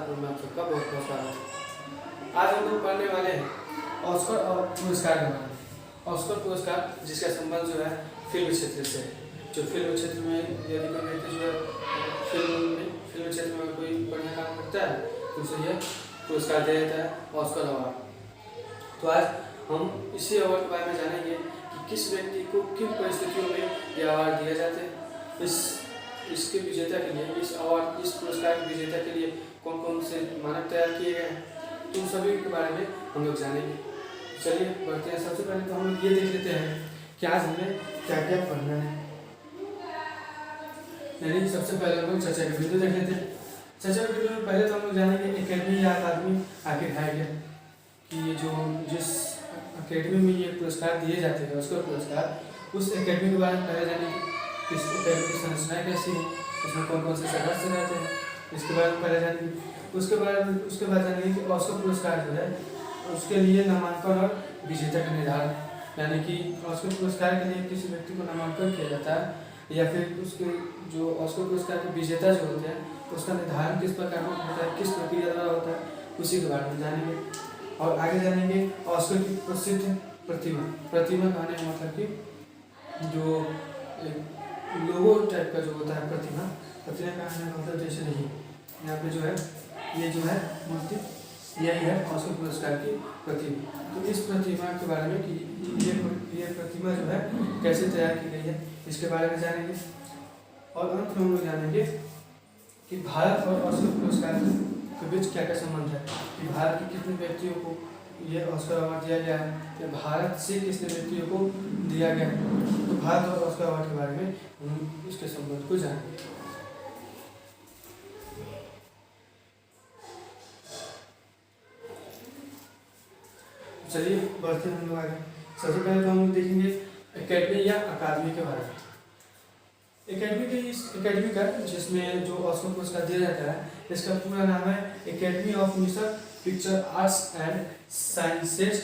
Room में आप सबका बहुत बहुत स्वागत है। आज हम लोग पढ़ने वाले हैं ऑस्कर और पुरस्कार के बारे में। ऑस्कर पुरस्कार जिसका संबंध जो है फिल्म क्षेत्र से, जो फिल्म क्षेत्र में यदि कोई व्यक्ति जो है फिल्म क्षेत्र में कोई बढ़िया काम करता है तो उसे यह पुरस्कार दिया जाता है, ऑस्कर अवार्ड। तो आज हम इसी अवार्ड के बारे में जानेंगे कि किस व्यक्ति को किन परिस्थितियों में यह अवार्ड दिया जाते हैं, इसके विजेता के लिए, इस पुरस्कार के विजेता के लिए कौन कौन से मानक तैयार किए गए हैं, तो उन सभी के बारे में हम लोग जानेंगे। चलिए बढ़ते हैं। सबसे पहले तो हम लोग ये देख लेते हैं कि आज हमें क्या क्या पढ़ना है। यानी सबसे पहले हम लोग चर्चा के बिंदु देख लेते हैं। चर्चा के बिंदु में पहले तो हम लोग जानेंगे एकेडमी या अकादमी आखिर है क्या, कि जो जिस अकेडमी में ये पुरस्कार दिए जाते हैं उसका पुरस्कार, उस एकेडमी के बारे में पहले जानेंगे। इस एकेडमी की संरचना कैसी है, इसमें कौन कौन से सदस्य रहते हैं, इसके बारे में पहले जानेंगे। उसके बाद जानेंगे कि ऑस्कर पुरस्कार जो है उसके लिए नामांकन और विजेता का निर्धारण, यानी कि ऑस्कर पुरस्कार के लिए किसी व्यक्ति को नामांकन किया जाता है या फिर उसके जो ऑस्कर पुरस्कार के विजेता जो होते हैं उसका निर्धारण किस प्रकार का होता है, किस प्रक्रिया द्वारा होता है, उसी के बारे में जानेंगे। और आगे जानेंगे ऑस्कर की प्रसिद्ध प्रतिमा कहने का मतलब कि जो लोगो टाइप का जो होता है प्रतिमा कहने का मतलब जैसे नहीं, यहाँ पे जो है ये जो है मूर्ति यही है ऑस्कर पुरस्कार की प्रतिमा। तो इस प्रतिमा के बारे में कि ये प्रतिमा जो है कैसे तैयार की गई है इसके बारे में जानेंगे। और अंत में हम लोग जानेंगे कि भारत और ऑस्कर पुरस्कार के बीच क्या क्या संबंध है, कि भारत के कितने व्यक्तियों को ये ऑस्कर अवार्ड दिया गया है या भारत से कितने व्यक्तियों को दिया गया है। तो भारत और ऑस्कर अवार्ड के बारे में हम इसके संबंध को जानेंगे। चलिए बढ़ते हैं हम लोग आगे। सबसे पहले तो हम लोग देखेंगे एकेडमी या अकादमी के बारे में। एकेडमी का जिसमें जो ऑस्कर पुरस्कार दिया जाता है इसका पूरा नाम है academy of mission picture arts and sciences.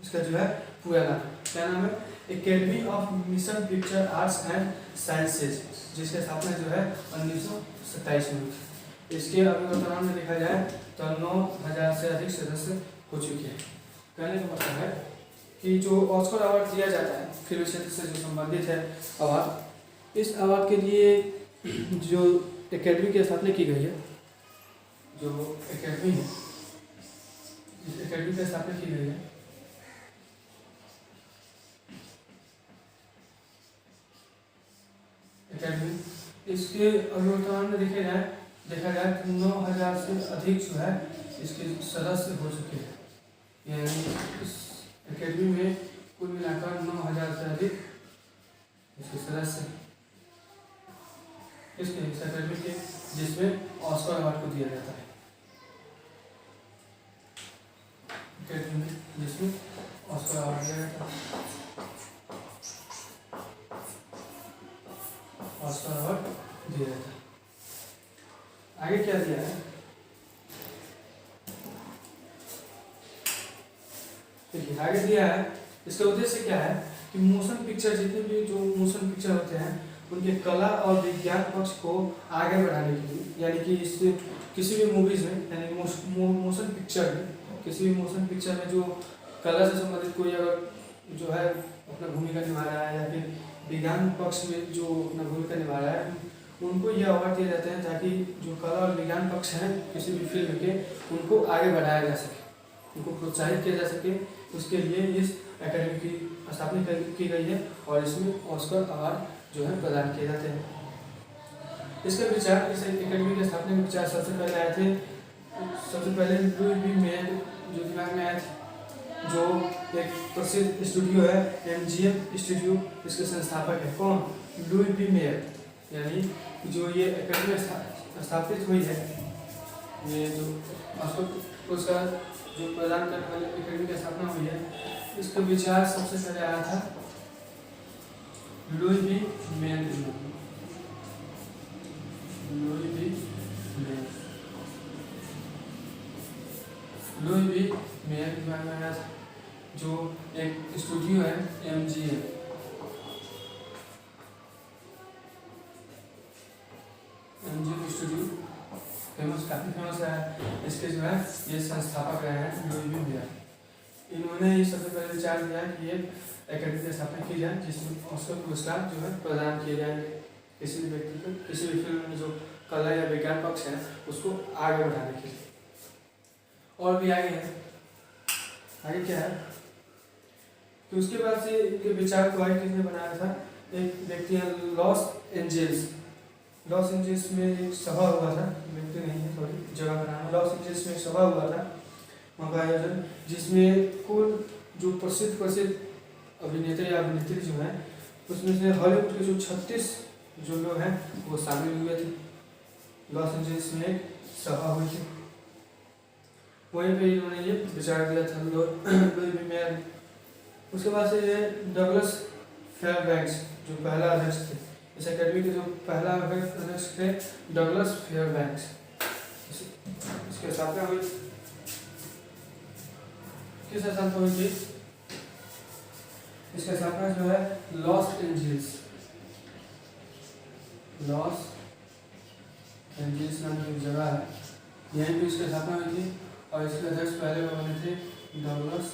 इसका जो है पूरा नाम क्या नाम है, academy of mission picture arts and sciences, जिसकी स्थापना जो है 1927 में हुई थी। इसके अभी वर्तमान में देखा जाए तो 9,000 से अधिक सदस्य हो चुके हैं। कहने का मतलब है कि जो ऑस्कर अवार्ड दिया जाता है फिल्म क्षेत्र से जो संबंधित है अवार्ड, इस अवार्ड के लिए जो एकेडमी की स्थापना की गई है, जो एकेडमी है जिस एकेडमी की स्थापना की गई है एकेडमी, इसके अभिवर्तमान में देखा जाए तो 9,000 से अधिक जो है इसके सदस्य हो चुके हैं। यानी इस एकेडमी में कुल मिलाकर 9,000 से अधिक इसके सदस्य इस एकेडमी के, जिसमें ऑस्कर अवार्ड को दिया जाता है। एकेडमी में जिसमें ऑस्कर अवार्ड दिया जाता है, ऑस्कर अवार्ड दिया जाता है। आगे क्या दिया है, देखिए आगे दिया है। इसका उद्देश्य क्या है कि मोशन पिक्चर, जितने भी जो मोशन पिक्चर होते हैं उनके कला और विज्ञान पक्ष को आगे बढ़ाने के लिए, यानी कि इससे किसी भी मूवीज में, यानी मोशन पिक्चर में, किसी भी मोशन पिक्चर में जो कला से संबंधित कोई अगर जो है अपना भूमिका निभा रहा है या फिर विज्ञान पक्ष में जो अपना भूमिका निभा रहा है, उनको यह अवार्ड दिए जाते हैं ताकि जो कला और विज्ञान पक्ष हैं किसी भी फिल्म के, उनको आगे बढ़ाया जा सके, उनको प्रोत्साहित किया जा सके। उसके लिए इस एकेडमी की स्थापना की गई है और इसमें ऑस्कर अवार्ड जो है प्रदान किए जाते हैं। इसका विचार, इस एकेडमी की स्थापना के विचार सबसे पहले लुई बी मेयर जो दिमाग में आए थे, जो एक प्रसिद्ध स्टूडियो है MGM स्टूडियो, इसके संस्थापक है कौन, लुई बी मेयर। यानी जो ये एकेडमी स्थापित हुई है, ये जो ऑस्कर पुरस्कार जो प्रदान करने वाले एकेडमी की स्थापना हुई है, इसका विचार सबसे पहले आया था लुई बी मेयर के दिमाग में। लुई बी मेयर के दिमाग में आया था, जो एक स्टूडियो है MGM स्टूडियो, काफ़ी फेमस इसके जो है ये संस्थापक रहे हैं यूवी भैया। इन्होंने ये सबसे पहले विचार दिया कि ये एकेडमी की स्थापना की जाए जिसमें उसको पुरस्कार जो है प्रदान किए जाएंगे किसी भी व्यक्ति को किसी भी फील्ड में जो कला या विज्ञान पक्ष है उसको आगे बढ़ाने के लिए। और भी आगे है, आगे क्या है कि उसके बाद से इनके विचार को आगे किसने बनाया था, एक व्यक्ति है लॉस एंजल्स में एक सभा हुआ था, व्यक्ति नहीं है सॉरी जगह का नाम, लॉस एंजल्स में एक सभा हुआ था वहाँ का आयोजन, जिसमें कुल जो प्रसिद्ध अभिनेता या अभिनेत्री जो है उसमें से हॉलीवुड के जो 36 जो लोग हैं वो शामिल हुए थे। लॉस एंजल्स में एक सभा हुई थी, वहीं पे इन्होंने ये विचार दिया था लुई मेयर। उसके बाद से ये डगलस फेयरबैंक्स जो पहला अध्यक्ष थे इस एकेडमी के, जो पहला अध्यक्ष थे डगलस फेयरबैंक्स, इसके स्थापना हुई किस स्थान पर हुई थी, इसका स्थापना जो है लॉस एंजल्स नाम की जगह है, यहीं पे इसकी स्थापना हुई थी। और इसके अध्यक्ष पहले बने थे डगलस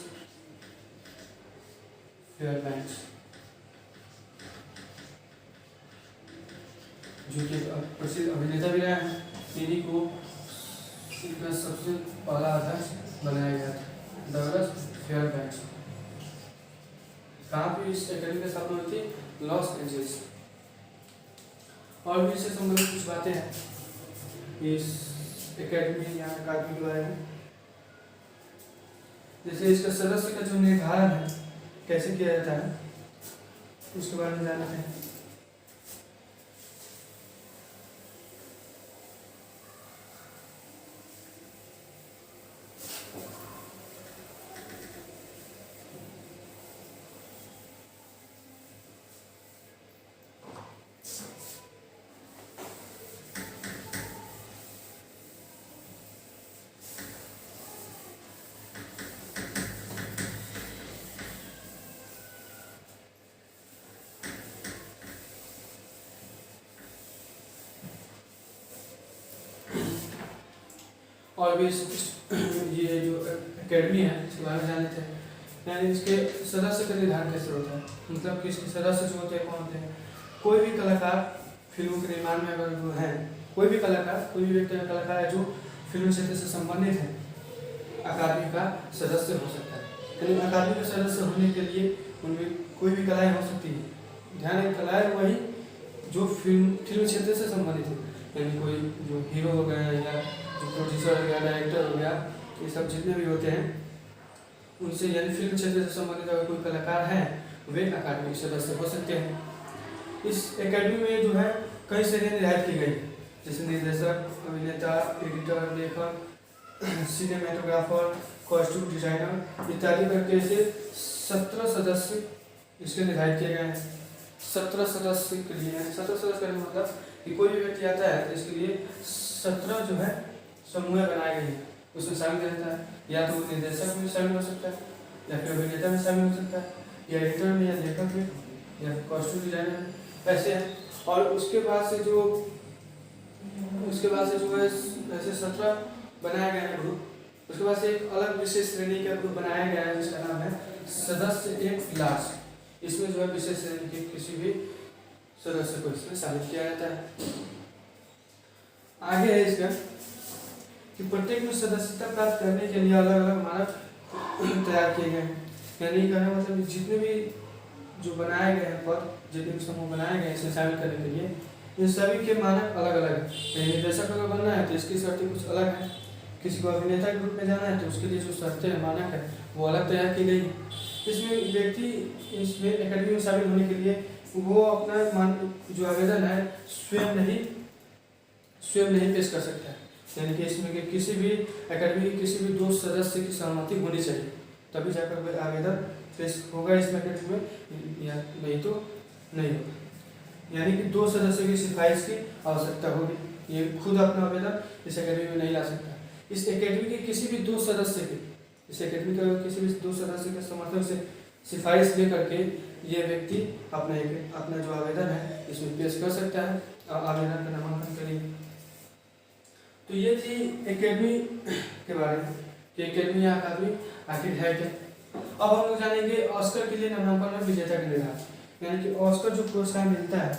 फेयरबैंक्स जो कि प्रसिद्ध अभिनेता भी रहे हैं। इन्हीं को इनका सबसे पहला अध्यक्ष बनाया गया था डगलस फेयरबैंक्स। कहाँ पे इस एकेडमी की स्थापना हुई थी, लॉस एंजल्स। और भी इससे संबंधित कुछ बातें हैं इस एकेडमी या अकादमी के बारे में, जैसे इसका सदस्य का जो निर्धारण है कैसे किया जाता है उसके बारे में जानते हैं। और भी ये जो एकेडमी है इसके बारे में जान लेते हैं, यानी इसके सदस्य का निर्धारण कैसे होता है, मतलब कि इसके सदस्य जो होते हैं कौन होते हैं। कोई भी कलाकार फिल्मों के निर्माण में अगर वो है, कोई भी व्यक्ति कलाकार है जो फिल्म क्षेत्र से संबंधित है अकादमी का सदस्य हो सकता है। यानी अकादमी का सदस्य होने के लिए उनमें कोई भी कलाएँ हो सकती है। ध्यान है कलाएँ वही जो फिल्म क्षेत्र से संबंधित है, यानी कोई जो हीरो हो गया या जो प्रोड्यूसर हो गया, डायरेक्टर हो गया, ये सब जितने भी होते हैं उनसे, यानी फिल्म क्षेत्र से संबंधित अगर कोई कलाकार है वे अकादमी के सदस्य हो सकते हैं। इस एकेडमी में जो है कई श्रेणियाँ निर्धारित की गई, जैसे निर्देशक, अभिनेता, एडिटर, लेखक, सिनेमेटोग्राफर, कॉस्ट्यूम डिजाइनर इत्यादि करके इसे 17 सदस्य इसके निर्धारित किए गए हैं। 17 सदस्य के लिए 17 सदस्य का मतलब कि कोई भी व्यक्ति आता है तो इसके लिए 17 जो है समूह बनाए गए हैं, उसमें शामिल रहता है। या तो निर्देशक में शामिल हो सकता है, या फिर अभिनेता में शामिल हो सकता है, या एडिटर में, या लेखक में, या कॉस्ट्यूम डिजाइनर में, ऐसे है। और उसके बाद से जो है ऐसे 17 बनाए गए हैं ग्रुप। उसके बाद से एक अलग विशेष श्रेणी का ग्रुप बनाया गया है जिसका नाम है सदस्य एक क्लास। इसमें जो है विशेष श्रेणी के किसी भी सदस्य को इसमें शामिल किया जाता है। आगे है इसका कि प्रत्येक में सदस्यता प्राप्त करने के लिए अलग अलग मानक तैयार किए गए हैं। यानी कहने मतलब जितने भी जो बनाए गए हैं पद, जितने भी समूह बनाए गए हैं इसे शामिल करने के लिए, इन सभी के मानक अलग अलग है। निर्देशक अगर बनना है तो इसकी शर्तें कुछ अलग है, किसी को अभिनेता के ग्रुप में जाना है तो उसके लिए जो शर्तें मानक है वो अलग तैयार की गई। इसमें व्यक्ति इसमें एकेडमी में शामिल होने के लिए वो अपना जो आवेदन है स्वयं नहीं पेश कर सकता है। यानी कि इसमें कि किसी भी एकेडमी के किसी भी 2 सदस्य की सहमति होनी चाहिए, तभी जाकर आवेदन पेश होगा इसमें एकेडमी में, या नहीं तो नहीं होगा। यानी कि 2 सदस्यों की सिफारिश की आवश्यकता होगी, ये खुद अपना आवेदन इस एकेडमी में नहीं ला सकता। इस एकेडमी के किसी भी 2 सदस्य के समर्थन से सिफारिश ले करके ये व्यक्ति अपना जो आवेदन है इसमें पेश कर सकता है आवेदन का नामांकन के लिए। तो ये थी एकेडमी के बारे में कि एकेडमी या अकादमी आखिर है क्या। अब हम लोग जानेंगे ऑस्कर के लिए नामांकन और विजेता का निर्धारण, यानी कि ऑस्कर जो पुरस्कार मिलता है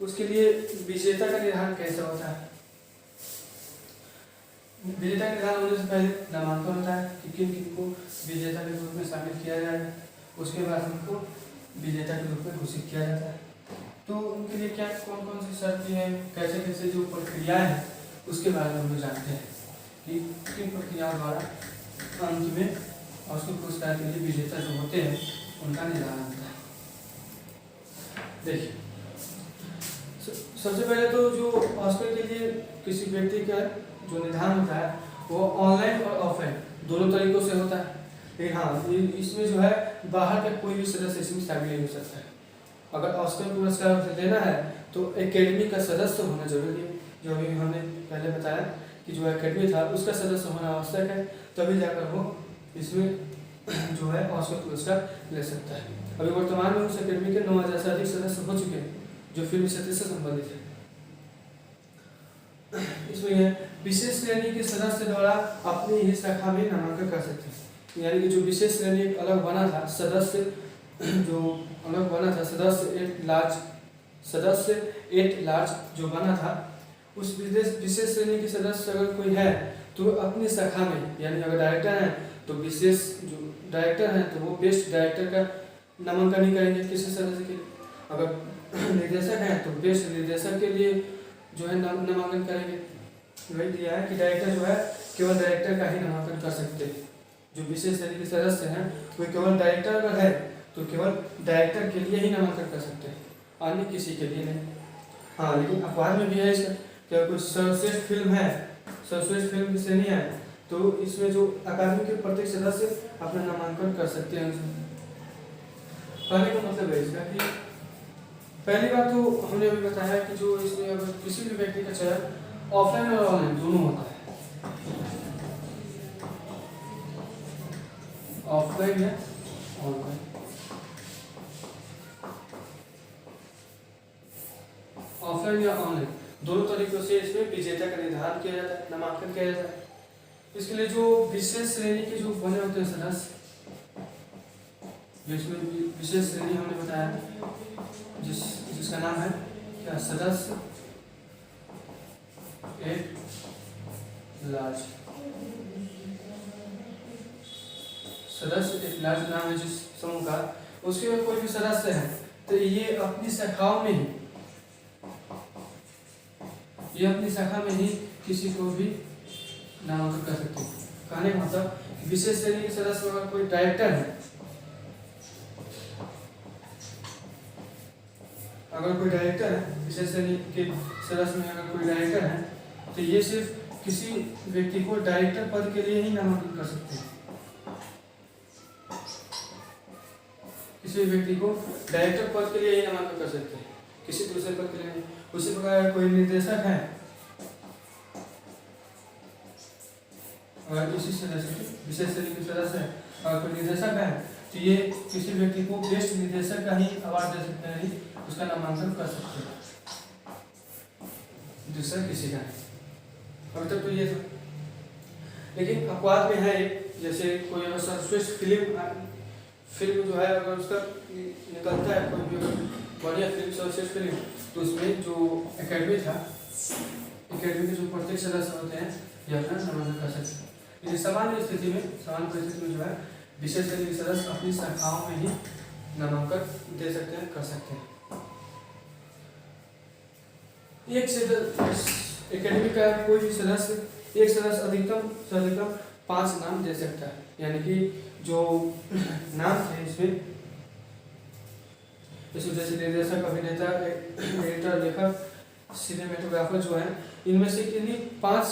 उसके लिए विजेता का निर्धारण कैसे होता है। विजेता का निर्धारण होने से पहले नामांकन होता है कि किन किन को विजेता के रूप में शामिल किया जाएगा, उसके बाद उनको विजेता के रूप में घोषित किया जाता है। तो उनके लिए क्या कौन कौन सी शर्तें हैं, कैसे कैसे जो प्रक्रियाएं हैं उसके बारे में हम लोग जानते हैं कि किन प्रक्रियाओं द्वारा अंत में ऑस्कर पुरस्कार के लिए विजेता जो होते हैं उनका निर्धारण होता है। देखिए, सबसे पहले तो जो ऑस्कर के लिए किसी व्यक्ति का जो निर्धारण होता है वो ऑनलाइन और ऑफलाइन दोनों तरीकों से होता है। लेकिन हाँ, इसमें जो है बाहर का कोई भी सदस्य इसमें शामिल नहीं हो सकता है। अगर ऑस्कर पुरस्कार देना है तो एकेडमी का सदस्य होना जरूरी है, जो अभी हमने पहले बताया कि जो एकेडमी था उसका सदस्य होना आवश्यक है, तभी जाकर वो इसमें जो है ऑस्कर पुरस्कार ले सकता है। अभी वर्तमान में उस एकेडमी के 9000 से अधिक सदस्य हो चुके हैं जो फिल्म क्षेत्र से संबंधित है। इसमें यह विशेष श्रेणी के सदस्य द्वारा अपनी ही शाखा में नामांकन कर सकते हैं, यानी कि जो विशेष श्रेणी अलग बना था सदस्य जो अलग बना था सदस्य एट लार्ज जो बना था, उस विशेष श्रेणी के सदस्य अगर कोई है तो अपनी शाखा में, यानी अगर डायरेक्टर है तो विशेष जो डायरेक्टर है तो वो बेस्ट डायरेक्टर का नामांकन ही करेंगे किसी सदस्य के लिए। अगर निर्देशक है तो बेस्ट निर्देशक के लिए जो है नामांकन करेंगे। वही दिया है कि डायरेक्टर जो है केवल डायरेक्टर का ही नामांकन कर सकते हैं। जो विशेष श्रेणी के सदस्य हैं वो केवल डायरेक्टर अगर है तो केवल डायरेक्टर के लिए ही नामांकन कर सकते हैं, अन्य किसी के लिए नहीं। हाँ, लेकिन अखबार में भी है इसका क्या कोई सर्वश्रेष्ठ फिल्म है, सर्वश्रेष्ठ फिल्म की श्रेणी है तो इसमें जो अकादमी के प्रत्येक सदस्य अपना नामांकन कर सकते हैं। कहने का मतलब है इसका कि पहली बात तो हमने अभी बताया कि जो इसमें अगर किसी भी व्यक्ति का चयन ऑफलाइन और ऑनलाइन दोनों होता है, ऑफलाइन या ऑनलाइन, ऑफलाइन या ऑनलाइन दोनों तरीकों से इसमें विजेता का निर्धारण किया जाता है, नामांकन किया जाता है। इसके लिए जो विशेष श्रेणी के जो बने होते हैं सदस्य, जिसमें विशेष श्रेणी हमने बताया जिसका नाम है क्या सदस्य एट लार्ज, सदस्य एट लार्ज नाम है जिस समूह का, उसके में कोई भी सदस्य है तो ये अपनी शाखाओं में ही, ये अपनी शाखा में ही किसी को भी नामांकन कर सकते हैं। कहने का मतलब विशेष श्रेणी के सदस्य अगर कोई डायरेक्टर है, अगर कोई डायरेक्टर है विशेष श्रेणी के सदस्य में अगर कोई डायरेक्टर है तो ये सिर्फ किसी व्यक्ति को डायरेक्टर पद के लिए ही नामांकन कर सकते हैं, किसी व्यक्ति को डायरेक्टर पद के लिए ही नामांकन कर सकते हैं, किसी दूसरे पद के लिए नहीं। उसी प्रकार कोई निर्देशक है, अगर इसी सदस्य विशेष श्रेणी के सदस्य है, अगर कोई निर्देशक है तो ये किसी व्यक्ति को बेस्ट निर्देशक का ही अवार्ड दे सकते हैं, उसका नामांकन कर सकते हैं, दूसरा किसी का नहीं। अभी तक तो ये था, लेकिन अपवाद में है एक, जैसे कोई अगर सर्वश्रेष्ठ फिल्म जो है अगर उसका निकलता है कोई भी बढ़िया फिल्म सर्वश्रेष्ठ फिल्म तो उसमें जो एकेडमी था, एकेडमी के जो प्रत्येक सदस्य होते हैं ये अपना नामांकन कर सकते हैं। लेकिन सामान्य स्थिति में, सामान्य परिस्थिति में जो है विशेष श्रेणी के सदस्य अपनी शाखाओं में ही नामांकन दे सकते हैं, कर सकते हैं। एक से एकेडमी का कोई भी सदस्य, एक सदस्य अधिकतम से अधिकतम 5 नाम दे सकता है, यानी कि जो नाम थे इसमें जैसे निर्देशक, अभिनेता, एडिटर, लेखक, सिनेमेटोग्राफर जो है, इनमें से किन्हीं 5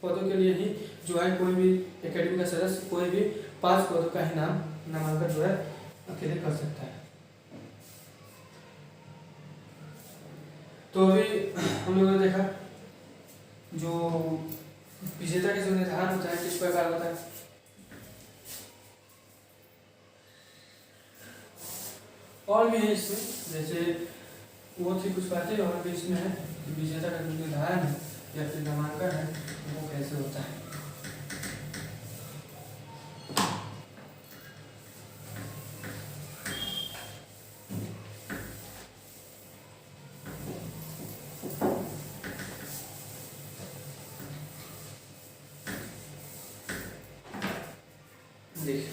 पदों के लिए ही जो है कोई भी एकेडमी का सदस्य कोई भी 5 पदों का ही नामांकन जो है अकेले कर सकता है। तो अभी हम लोगों ने देखा जो विजेता का जो निर्धारण होता है किस प्रकार होता है। और भी है इसमें, जैसे वो थी कुछ बातें और भी इसमें है कि विजेता का जो निर्धारण है या फिर नामांकन है वो कैसे होता है। देखिए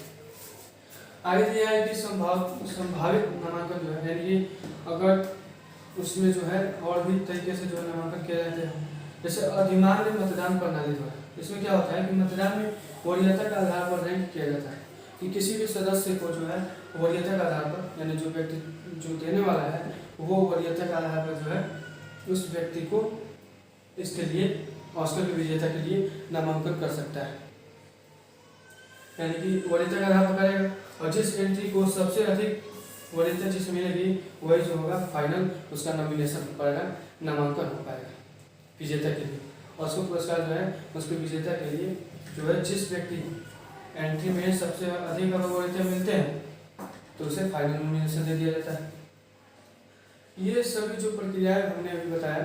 आगे दिया है कि संभावित नामांकन जो है, यानी कि अगर उसमें जो है और भी तरीके से जो है नामांकन किया जाते हैं, जैसे अधिमान्य मतदान प्रणाली द्वारा। इसमें क्या होता है कि मतदान में वरीयता के आधार पर रैंक किया जाता है कि किसी भी सदस्य को जो है वरीयता के आधार पर, यानी जो व्यक्ति जो देने वाला है वो वरीयता के आधार पर जो है उस व्यक्ति को इसके लिए ऑस्कर के विजेता के लिए नामांकन कर सकता है, यानी कि वरीयता का आधार पर करेगा। और जिस एंट्री को सबसे अधिक वरीयता जिसे मिलेगी वही जो होगा फाइनल उसका नॉमिनेशन हो पाएगा, नामांकन हो पाएगा विजेता के लिए। और उसको पुरस्कार जो है उसके विजेता के लिए जो है जिस व्यक्ति एंट्री में सबसे अधिक अगर वरीयता मिलते हैं तो उसे फाइनल नॉमिनेशन दे दिया जाता है। ये सभी जो प्रक्रियाएं हमने अभी बताया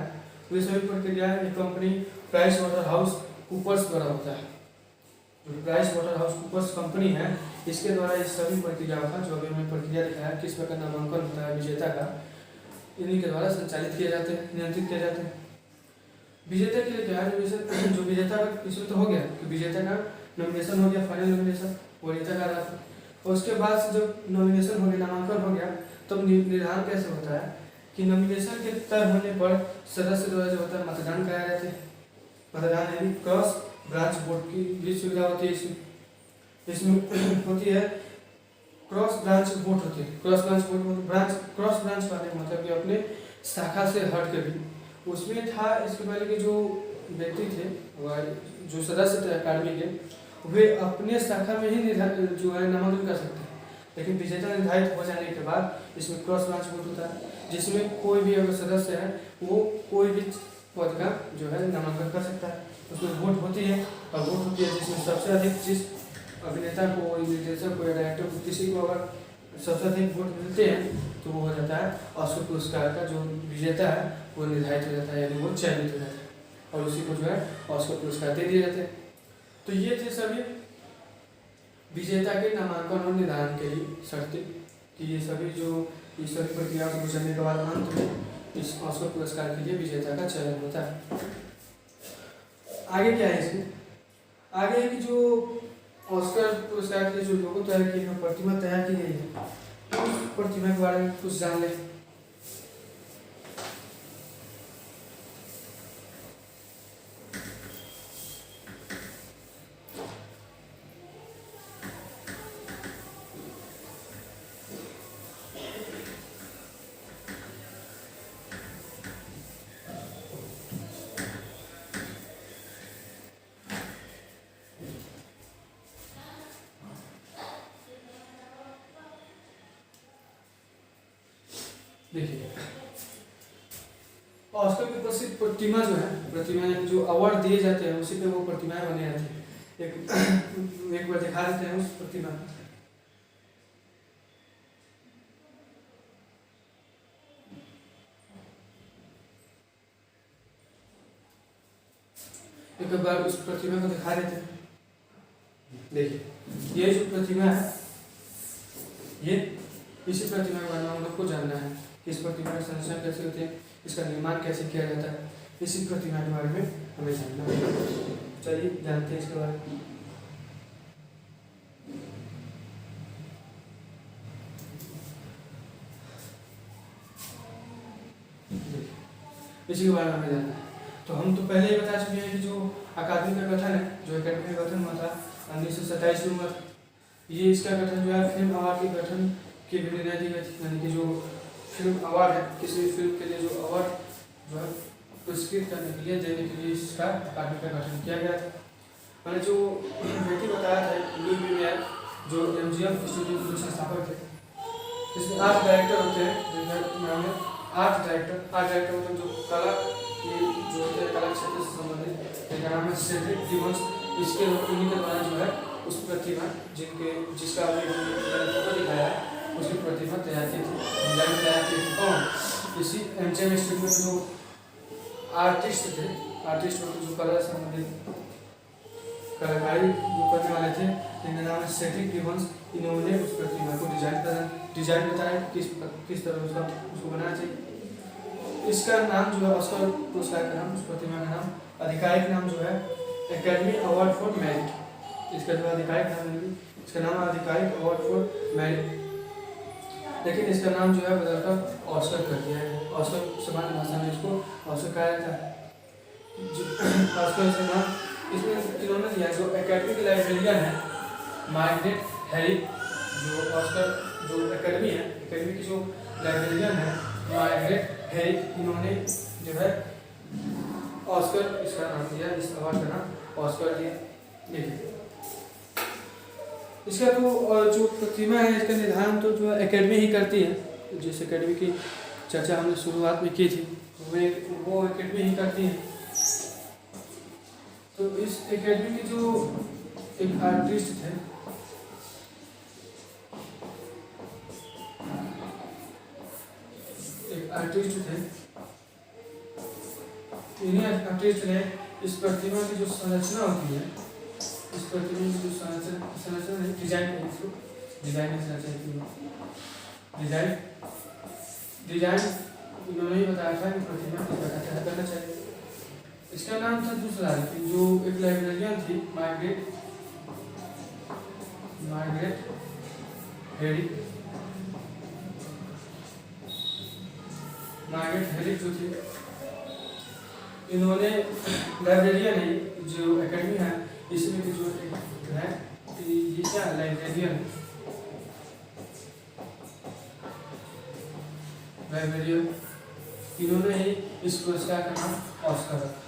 वे सभी प्रक्रियाएं एक company PricewaterhouseCoopers द्वारा होता है। जो PricewaterhouseCoopers company है इसके द्वारा इस सभी प्रक्रियाओं का जो अभी हमने प्रक्रिया दिखाया किस प्रकार नामांकन होता है विजेता का, इन्हीं के द्वारा संचालित किए जाते हैं, नियंत्रित किए जाते हैं। विजेता के लिए क्या है, जो विजेता का इसमें तो हो गया कि विजेता का नॉमिनेशन हो गया, फाइनल नॉमिनेशन वरीयता का आधार पर। और उसके बाद से जब नॉमिनेशन हो गया, नामांकन हो गया, तब निर्धारण कैसे होता है कि नॉमिनेशन के तय होने पर सदस्य द्वारा जो होता है मतदान कराया जाता है। मतदान यानी क्रॉस ब्रांच वोट की भी सुविधा होती है इसमें होती है क्रॉस ब्रांच वोट होती है। Cross branch vote cross branch का मतलब कि अपने शाखा से हट के भी उसमें था। इसके पहले के जो व्यक्ति थे जो सदस्य थे अकादमी के वे अपने शाखा में ही जो है नामांकन कर सकते हैं, लेकिन विजेता निर्धारित हो जाने के बाद इसमें क्रॉस ब्रांच वोट होता है जिसमें कोई भी अगर सदस्य है वो कोई भी पद का जो है नामांकन कर सकता है। उसमें वोट होती है और वोट होती है जिसमें सबसे अधिक जिस अभिनेता को, निर्देशक को या डायरेक्टर को किसी को अगर सबसे अधिक वोट मिलते हैं तो वो हो जाता है ऑस्कर पुरस्कार का जो विजेता है वो निर्धारित हो जाता है, यानी वो चयनित हो जाता है और उसी को जो है ऑस्कर पुरस्कार दे दिए जाते हैं। तो ये थे सभी विजेता के नामांकन और निर्धारण के लिए शर्तें कि ये सभी प्रक्रिया को गुजरने के बाद अंत में इस ऑस्कर पुरस्कार के लिए विजेता का चयन होता है। आगे क्या है इसमें, आगे है कि जो ऑस्कर पुरस्कार के लिए जो लोगो तैयार किए हैं, प्रतिमा तैयार की गई है, उस प्रतिमा के बारे में कुछ जान लें। देखिए ऑस्कर की प्रसिद्ध प्रतिमा जो है, प्रतिमा जो अवार्ड दिए जाते हैं उसी पे वो प्रतिमाएं बनी रहती है। एक बार दिखा देते हैं उस प्रतिमा। एक बार उस प्रतिमा को दिखा देते हैं। देखिए ये जो प्रतिमा है ये इसी प्रतिमा के बारे में हम लोग को जानना है कि इस प्रतिमा का संरचना कैसे होती है, इसका निर्माण कैसे किया जाता है, इसी प्रतिमा के बारे में हमें जानना है। चलिए जानते हैं इसके बारे में। इसी के बारे में हमें जानना है। तो हम तो पहले ही बता चुके हैं कि जो अकादमी का गठन है, जो अकादमी का गठन हुआ था 1927 में हुआ था। ये इसका गठन जो है फिल्म अवार्ड के गठन की भी निर्णय दी गई थी, यानी कि जो फिल्म अवार्ड है किसी भी फिल्म के लिए जो अवार्ड जो है पुरस्कृत करने के लिए देने के लिए इसका अकादमी का गठन किया गया था। मैंने जो व्यक्ति बताया था लुई लुमियर जो MGM स्टूडियो के जो संस्थापक थे, इसमें 8 डायरेक्टर होते हैं जिनका नाम है 8 डायरेक्टर मतलब जो कला की जो होते हैं कला क्षेत्र से संबंधित, जिनका नाम है सेड्रिक डिमंस। इसके उन्हीं के द्वारा जो है उस प्रतिमा जिसका अभी फोटो दिखाया है उसकी प्रतिमा तैयार की थी, डिजाइन तैयार की थी। कौन? इसी MGM स्टूडियो में जो आर्टिस्ट थे आर्टिस्ट जो कला संबंधित कलाकारी जो करने वाले थे, इनका नाम है सेड्रिक गिब्बन्स। इन्होंने उस प्रतिमा को डिजाइन बताया किस तरह उसको बनाना चाहिए। इसका नाम जो है ऑस्कर पुरस्कार का नाम, उस प्रतिमा का नाम, आधिकारिक नाम जो है एकेडमी अवार्ड फॉर मेरिट। इसका जो आधिकारिक नाम है, इसका नाम आधिकारिक अवार्ड फॉर मेरिट, लेकिन इसका नाम जो है बदलकर ऑस्कर कर दिया है। ऑस्कर सामान्य भाषा में इसको ऑस्कर कहा जाता है। ऑस्कर का नाम इसमें इन्होंने दिया जो एकेडमी के लाइब्रेरियन है मार्गरेट हैरिक, जो ऑस्कर जो एकेडमी है, एकेडमी की जो लाइब्रेरियन है मार्गरेट हैरिक, इन्होंने जो है ऑस्कर इसका नाम दिया, इस अवार्ड का नाम ऑस्कर दिया। देखिए इसका जो प्रतिमा है, इसका निर्धारण तो जो एकेडमी ही करती है। जिस एकेडमी की चर्चा हमने शुरुआत में की थी वो एकेडमी ही करती है। तो इस एकेडमी के जो एक आर्टिस्ट थे, इन्हीं आर्टिस्ट ने इस प्रतिमा की जो संरचना होती है, इस प्रतिमा की जो संरचना डिजाइन इन्होंने ही बताया था कि प्रतिमा किस प्रकार से करना चाहिए। इसका नाम था दूसरा, जो एक लाइब्रेरियन थी मार्गरेट हैरिक जो थी, इन्होंने लाइब्रेरियन है जो एकेडमी है, इसमें की जो है ये क्या लाइब्रेरियन इन्होंने ही इस पुरस्कार का नाम ऑस्कर रखा।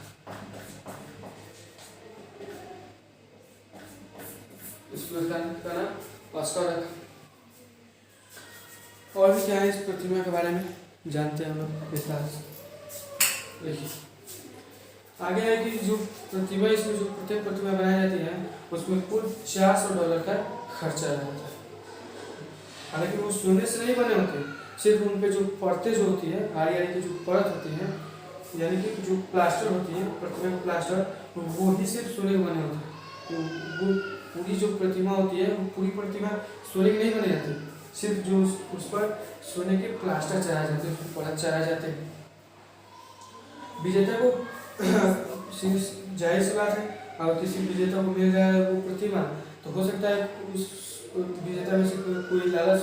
इस पुरस्कार का नाम ऑस्कर रखा। और भी क्या है इस प्रतिमा के बारे में जानते हैं हम लोग विस्तार से। देखिए आगे है कि जो प्रतिमा, इसमें जो प्रत्येक प्रतिमा बनाई जाती है उसमें कुल $400 का खर्चा रहता है। हालांकि वो सोने से नहीं बने होते, सिर्फ उन पे जो परतें जो होती है, आरी की जो परत होती है, यानी कि जो प्लास्टर होती है प्रतिमा का प्लास्टर, वो ही सिर्फ सोने के बने होते हैं। तो वो पूरी जो प्रतिमा होती है वो पूरी प्रतिमा सोने की नहीं बनी जाती, सिर्फ जो उस पर सोने के प्लास्टर चढ़ाए जाते हैं, परत चढ़ाए जाते हैं। विजेता को जाहिर सी बात है, अगर किसी विजेता को मिल जाए वो प्रतिमा, तो हो सकता है उस विजेता में से कोई लालच,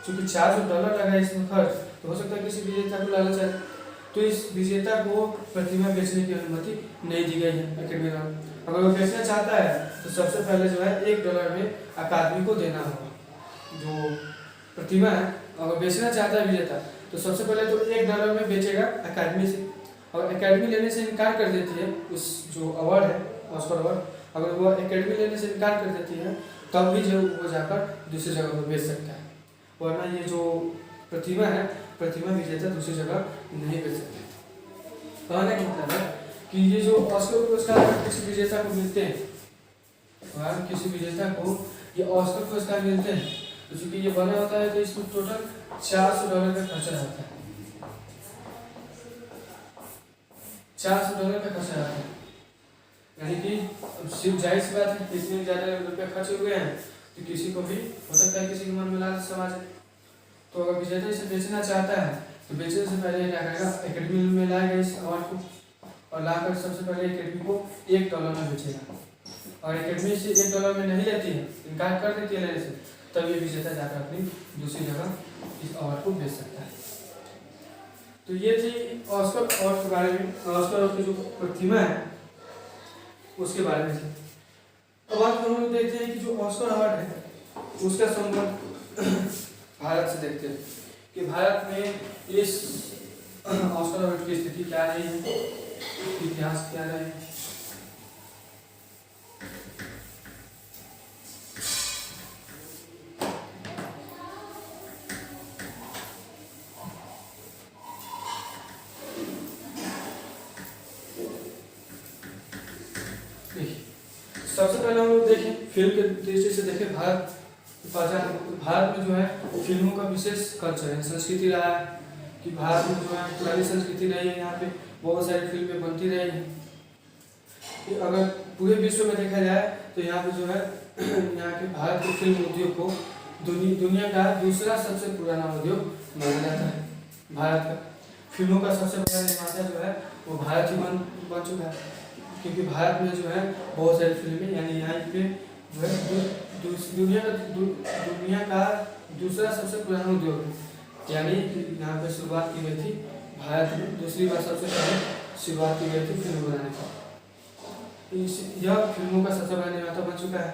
चूँकि $400 लगा इसमें खर्च, तो हो सकता है किसी विजेता को लालच है, तो इस विजेता को प्रतिमा बेचने की अनुमति नहीं दी गई है एकेडमी द्वारा। अगर वो बेचना चाहता है तो सबसे पहले जो है $1 में अकादमी को देना होगा। जो प्रतिमा है अगर बेचना चाहता है विजेता, तो सबसे पहले तो $1 में बेचेगा अकादमी से, और एकेडमी लेने से इनकार कर देती है, उस जो अवार्ड है ऑस्कर अवार्ड, अगर वो एकेडमी लेने से इनकार कर देती है तब भी जो वो जाकर दूसरी जगह पर बेच सकता है, वरना ये जो प्रतिमा है, प्रतिमा विजेता दूसरी जगह नहीं बेच सकते। कहने का मतलब है कि ये जो ऑस्कर पुरस्कार किसी विजेता को मिलते हैं, अगर किसी विजेता को ये ऑस्कर पुरस्कार मिलते हैं, तो चूँकि ये बना होता है तो इसमें टोटल $400 का खर्चा रहता है। $400 का खर्चा आता है, यानी कि सिर्फ जाहिर सी बात है इसमें ज़्यादा रुपये खर्च हुए हैं तो किसी को भी हो सकता है किसी के मन में लालच समा जाए। तो अगर विजेता इसे बेचना चाहता है तो बेचने से पहले क्या करेगा, एकेडमी में लाएगा इस अवार्ड को, और लाकर सबसे पहले एकेडमी को $1 में बेचेगा, और एकेडमी से $1 में नहीं लेती है, इनकार कर देती है लेने से, तब ये विजेता जाकर अपनी दूसरी जगह इस अवार्ड को बेच सकता है। तो ये थी ऑस्कर अवार्ड के बारे में, ऑस्कर की जो प्रतिमा है उसके बारे में थी। अब आज हम लोग देखते हैं कि जो ऑस्कर अवार्ड है उसका संबंध भारत से देखते हैं कि भारत में इस ऑस्कर अवार्ड की स्थिति क्या रही है, इतिहास क्या रहा है। सबसे पहले हम लोग देखें फिल्म के दृष्टि से देखें, भारत में जो है फिल्मों का विशेष कल्चर है, संस्कृति रहा है कि भारत में जो है पुरानी संस्कृति रही है, यहाँ पे बहुत सारी फिल्में बनती रही हैं। कि अगर पूरे विश्व में देखा जाए तो यहाँ पे जो है यहाँ के भारत के फिल्म उद्योग को दुनिया का दूसरा सबसे पुराना उद्योग माना जाता है। भारत का फिल्मों का सबसे बड़ा निर्माता जो है वो भारत ही बन चुका है, क्योंकि भारत में जो है बहुत सारी फिल्में, यानी यहाँ पे जो है दुनिया का दूसरा सबसे पुराना उद्योग है, यानी यहाँ पे शुरुआत की गई थी भारत में, दूसरी बार सबसे पहले शुरुआत की गई थी फिल्म बनाने की। यह फिल्मों का सबसे बड़ा निर्माता बन चुका है।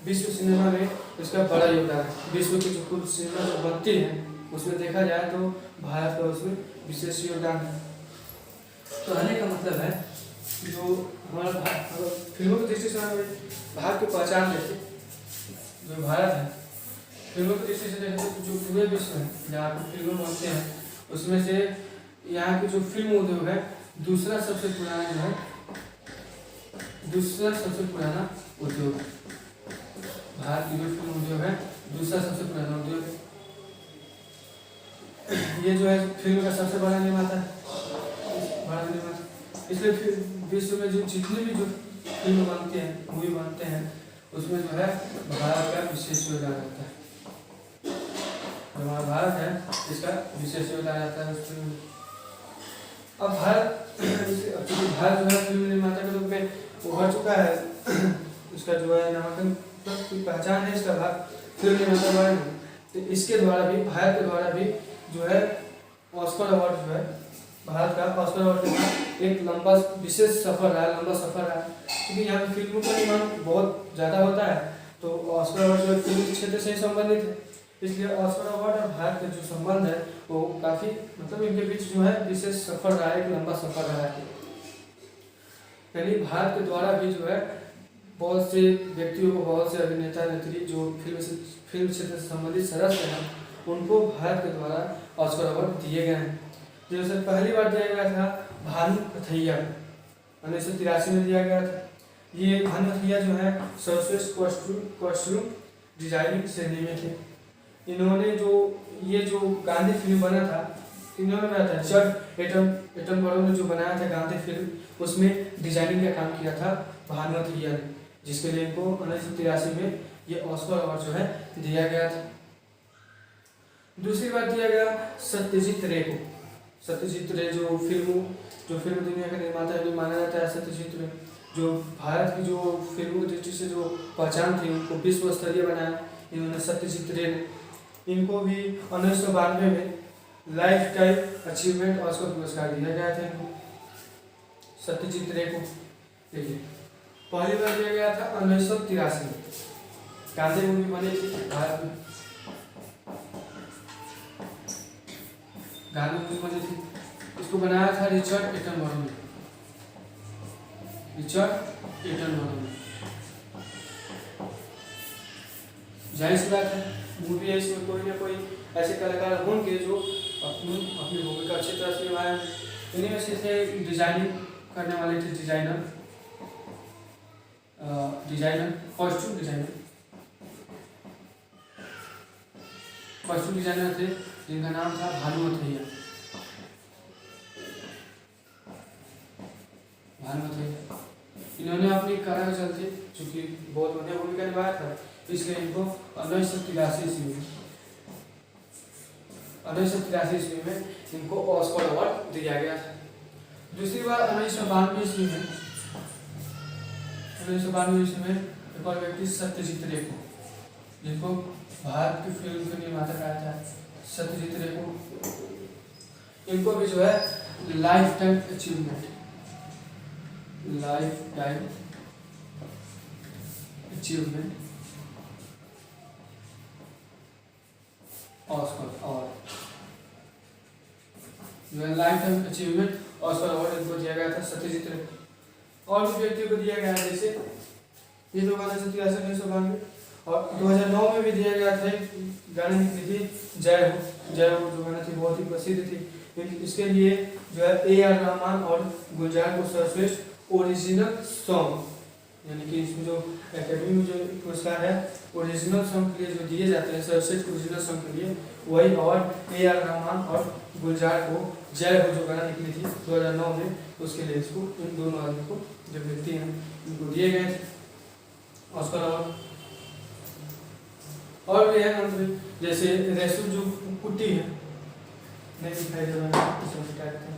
विश्व सिनेमा में इसका बड़ा योगदान है। विश्व की जो कुल सिनेमा जो बनती है उसमें देखा जाए तो भारत का उसमें विशेष योगदान है। तो कहने का मतलब है जो हमारा फिल्मों की दृष्टि से भारत की पहचान देते, जो भारत है फिल्मों की दृष्टि से देखें तो जो पूरे विश्व है जहाँ पर फिल्में बनते हैं उसमें से यहाँ की जो फिल्म उद्योग है दूसरा सबसे पुराना उद्योग, भारत की जो फिल्म उद्योग है दूसरा सबसे पुराना उद्योग है। ये जो है फिल्म का सबसे बड़ा निर्माता है, इसलिए फिर विश्व में जो जितने भी जो फिल्म बनते हैं, मूवी बनते हैं, उसमें जो है भारत का विशेष योगदान रहता है। जो हमारा भारत है इसका विशेष योगदान रहता है उस फिल्म में। अब भारत जो है फिल्म निर्माता के रूप में उभर चुका है, उसका जो है नामांकन की पहचान है इसका भारत फिल्म निर्माता द्वारा, तो इसके द्वारा भी भारत के द्वारा भी जो है ऑस्कर अवार्ड जो है भारत का ऑस्कर अवार्ड के बाद एक लंबा विशेष सफर रहा, क्योंकि यहाँ पे फिल्मों का निर्माण बहुत ज़्यादा होता है, तो ऑस्कर अवार्ड जो है फिल्म क्षेत्र से ही संबंधित है, इसलिए ऑस्कर अवार्ड और भारत का जो संबंध है वो काफ़ी मतलब इनके बीच जो है विशेष सफर रहा है, एक लंबा सफर रहा है। यानी भारत के द्वारा भी जो है बहुत से व्यक्तियों को, बहुत से अभिनेता नेत्री जो फिल्म क्षेत्र से संबंधित सदस्य हैं उनको भारत के द्वारा ऑस्कर अवार्ड दिए गए हैं। जैसे पहली बार दिया गया था भानु कथैया 1983 में दिया गया था। ये भानु कथैया जो है सर्वश्रेष्ठ कॉस्ट्यूम डिजाइनिंग श्रेणी में थे। इन्होंने जो गांधी फिल्म बना था, इन्होंने बनाया था रिचर्ड एटनबरो ने जो बनाया था गांधी फिल्म, उसमें डिजाइनिंग का काम किया था भानु कथैया ने, जिसके लिए इनको 1983 में ये ऑस्कर अवार्ड जो है दिया गया था। दूसरी बार दिया गया सत्यजीत रे को। सत्यजीत रे जो फिल्म दुनिया का निर्माता है माना जाता है। सत्यजीत रे जो भारत की जो फिल्मों की दृष्टि से जो पहचान थी उनको विश्व स्तरीय बनाया इन्होंने सत्यजीत रे ने। इनको भी 1992 में लाइफ टाइम अचीवमेंट ऑस्कर पुरस्कार दिया गया था इनको, सत्यजीत रे को। देखिए पहली बार दिया गया था 1983 में, गांधी मूवी बनी थी भारत में, गांधी मूवी बनी थी, इसको बनाया था रिचर्ड एटनबरो ने। जाहिर सी बात है मूवी है, इसमें कोई ना कोई ऐसे कलाकार होंगे जो अपनी भूमिका अच्छी तरह से निभाए। इन्हीं में से थे डिजाइनिंग करने वाले थे, कॉस्ट्यूम डिजाइनर थे जिनका नाम था भानु कथैया। इन्होंने अपनी कला के चलते चूँकि बहुत बढ़िया भूमिका निभाया था, इसलिए इनको 1983 ईस्वी में इनको ऑस्कर अवार्ड दिया गया था। दूसरी बार 1992 ईस्वी में एक और व्यक्ति सत्यजीत रे को, जिनको भारत की फिल्म के निर्माता कहा जाता है, सत्यजीत रे को, इनको भी जो है life time achievement Oscar award जो है life time achievement Oscar award इनको दिया गया था सत्यजीत रे। और भी व्यक्तियों को दिया गया है, जैसे ये तो गाना 1992 और 2009 में भी दिया गया था। गाने लिखी थी जय हो जो गाना थी बहुत ही प्रसिद्ध थी। इसके लिए जो है AR रहमान और गुलजार को सर्वश्रेष्ठ ओरिजिनल सॉन्ग यानी कि इसमें जो एकेडमी में जो पुरस्कार है ओरिजिनल सॉन्ग के लिए जो दिए जाते हैं सर्वश्रेष्ठ ओरिजिनल सॉन्ग के लिए, वही अवार्ड ए आर रहमान और गुलजार को जय हो जो गाना निकली थी 2009 में, उसके लिए इसको इन दोनों आदमी को जो व्यक्ति हैं इनको दिए गए थे ऑस्कर अवार्ड। और भी है अंत में, जैसे रेसू जो कुट्टी है, नहीं दिखाई दे रहा है, इसमें हटा देते हैं।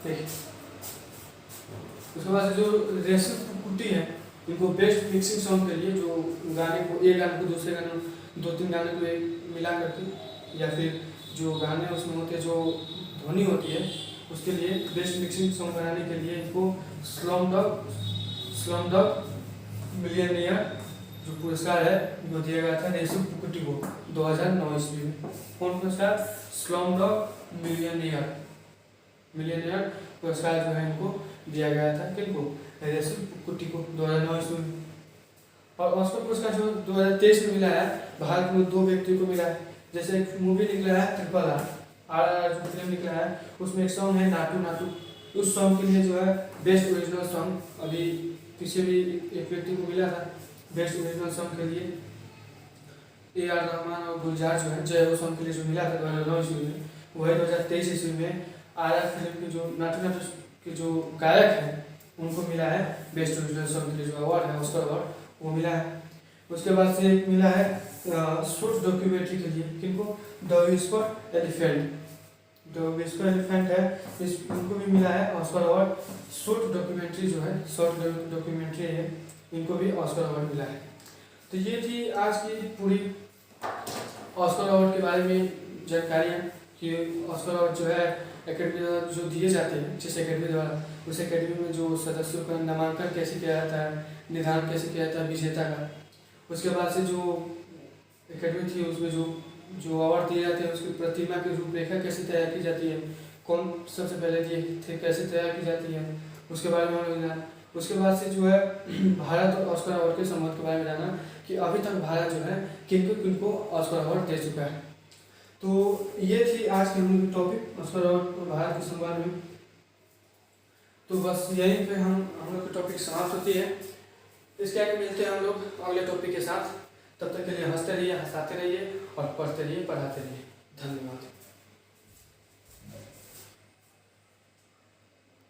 देखिए उसके बाद जो रेशम कुट्टी है, इनको बेस्ट मिक्सिंग सॉन्ग के लिए, जो गाने को एक गाने को दूसरे गाने दो तीन गाने को एक मिला करके, या फिर जो गाने उसमें होते हैं जो ध्वनि होती है उसके लिए बेस्ट मिक्सिंग सॉन्ग बनाने के लिए इनको स्लमडॉग मिलियनेयर जो पुरस्कार है वो दिया गया था रेशम कुट्टी को 2009 ईस्वी में। कौन पुरस्कार? स्लमडॉग मिलियनेयर पुरस्कार जो है इनको दिया गया था, किनको? रेशम कुट्टी को 2009 ईस्वी में। और ऑस्कर पुरस्कार जो 2023 में मिला है, भारत में 2 व्यक्तियों को मिला है। जैसे एक मूवी निकला है RRR जो फिल्म निकला है, उसमें एक सॉन्ग है नाटू नाटू, उस सॉन्ग के लिए जो है बेस्ट ओरिजिनल सॉन्ग अभी पीछे भी एक व्यक्ति को मिला था बेस्ट ओरिजिनल सॉन्ग के लिए, AR रहमान और गुलजार जो है जय हो सॉन्ग के लिए जो मिला था 2009 ईस्वी में, वही 2023 ईस्वी में RRR फिल्म के जो नाटू नाटू के जो गायक हैं उनको मिला है बेस्ट ओरिजिनल सॉन्ग के लिए जो अवार्ड है ऑस्कर अवार्ड, वो मिला है। उसके बाद से एक मिला है शॉर्ट डॉक्यूमेंट्री के लिए, किनको? द व्हिस्पर एलिफेंट है, इस इनको भी मिला है ऑस्कर अवार्ड। शॉर्ट डॉक्यूमेंट्री जो है, शॉर्ट डॉक्यूमेंट्री है, इनको भी ऑस्कर अवार्ड मिला है। तो ये थी आज की पूरी ऑस्कर अवार्ड के बारे में जानकारियाँ, कि ऑस्कर अवार्ड जो है एकेडमी द्वारा जो दिए जाते हैं, जिस एकेडमी द्वारा, उस एकेडमी में जो सदस्यों का नामांकन कैसे किया जाता है, निर्धारण कैसे किया जाता है विजेता का। उसके बाद से जो एकेडमी थी उसमें जो अवार्ड दिए जाते हैं उसकी प्रतिमा की रूपरेखा कैसे तैयार की जाती है, कौन सबसे पहले दिए थे, कैसे तैयार की जाती है, उसके बारे में हमें जाना। उसके बाद से जो है भारत और ऑस्कर अवार्ड के संबंध के बारे में जाना, कि अभी तक भारत जो है किनको ऑस्कर अवार्ड दे चुका है। तो ये थी आज की हम लोग टॉपिक ऑस्कर अवार्ड और भारत के संबंध में। तो बस यहीं पे हम लोग की टॉपिक समाप्त होती है। इसके आगे मिलते हैं हम लोग अगले टॉपिक के साथ। तब तक के लिए हंसते रहिए, हंसाते रहिए और पढ़ते रहिए, पढ़ाते रहिए। धन्यवाद।